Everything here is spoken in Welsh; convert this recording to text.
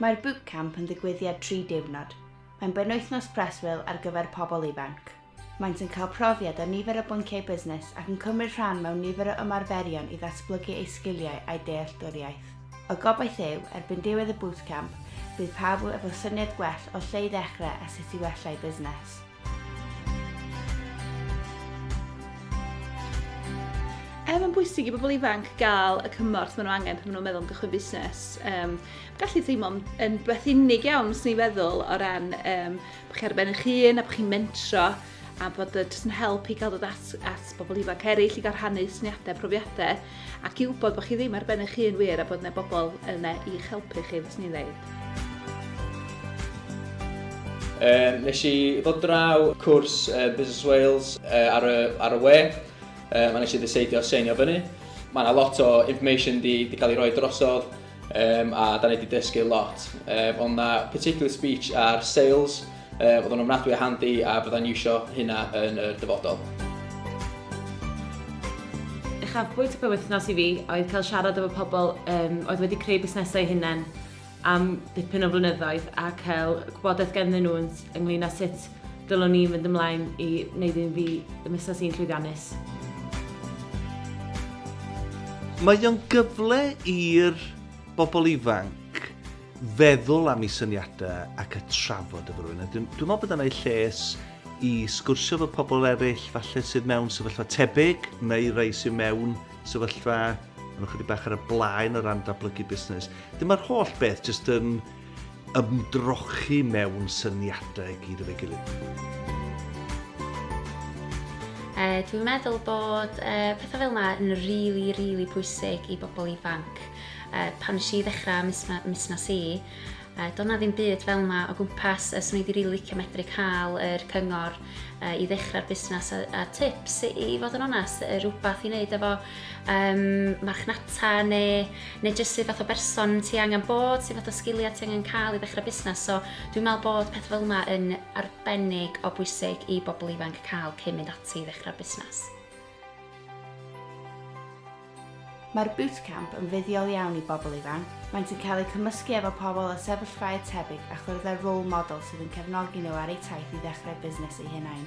Mae'r Bootcamp yn ddigwyddiad 3 diwrnod. Mae'n benwythnos preswyl ar gyfer pobl ifanc. Maent yn cael profiad o nifer o bynciau busnes ac yn cymryd rhan mewn nifer o ymarferion i ddatblygu eu sgiliau a'i dealltwriaeth. O gobaith yw, erbyn diwedd y Bootcamp, bydd pawb efo syniad gwell o lle i ddechrau a sut i wella'u busnes. Mae'n bwysig i bobl ifanc gael y cymorth maen nhw angen pan maen nhw'n meddwl am gychwyn busnes. Gallu teimlo yn beth unig iawn os ni'n feddwl o ran bod chi ar ben eich hun a bod chi'n mentro a bod yn help i gael dod at bobl ifanc eraill i gael rhannu syniadau, profiadau ac i wybod bod chi ddim ar ben eich hun wir a bod yna bobl yna i'ch helpu chi, fes ni'n dweud. Nes i ddod draw cwrs Business Wales ar y we. Mae nes i ddeceidio seinio fyny. Mae yna lot o information di cael ei roi drosodd a da ni wedi dysgu lot. Ond na particular speech ar sales, oedd o'n ofnadwy o handi a byddai'n iwsio hynna yn y dyfodol. Uchafbwynt y penwythnos i fi oedd cael siarad efo pobl oedd wedi creu busnesau hunain am dipyn o flynyddoedd a cael gwybodaeth ganddyn nhw ynglŷn â sut dylwn ni fynd ymlaen i wneud un fi y busnes i'n llwyddiannus. Mae o'n gyfle i'r bobl ifanc feddwl am eu syniadau ac y trafod efo rhywun. Dwi'n meddwl bod yna ei lles i sgwrsio efo pobl eraill falle sydd mewn sefyllfa tebyg neu rhai sydd mewn sefyllfa yn ychydig bach ar y blaen o ran datblygu busnes. Mae'r holl beth jyst yn ymdrochi mewn syniadau gyd efo'i gilydd. Dwi'n meddwl bod pethau fel yna yn rili pwysig i bobl ifanc. Pan nes i ddechrau busnes i, doedd na ddim byd fel yna o gwmpas, swn i wedi rili licio medru cael yr cyngor i ddechrau'r busnes a tips i fod yn onest, rhywbeth i wneud efo marchnata neu jyst sydd fath o berson ti angen bod, sydd fath o sgiliau ti angen cael i ddechrau busnes. So dwi'n meddwl bod pethau fel yna yn arbennig o bwysig i bobl ifanc cael cyn mynd ati i ddechrau busnes. Mae'r Bootcamp yn fuddiol iawn i bobl ifanc. Maent yn cael eu cymysgu efo pobl o sefyllfaoedd tebyg a chwrdd â'r role model sydd yn cefnogi nhw ar eu taith i ddechrau busnes eu hunain.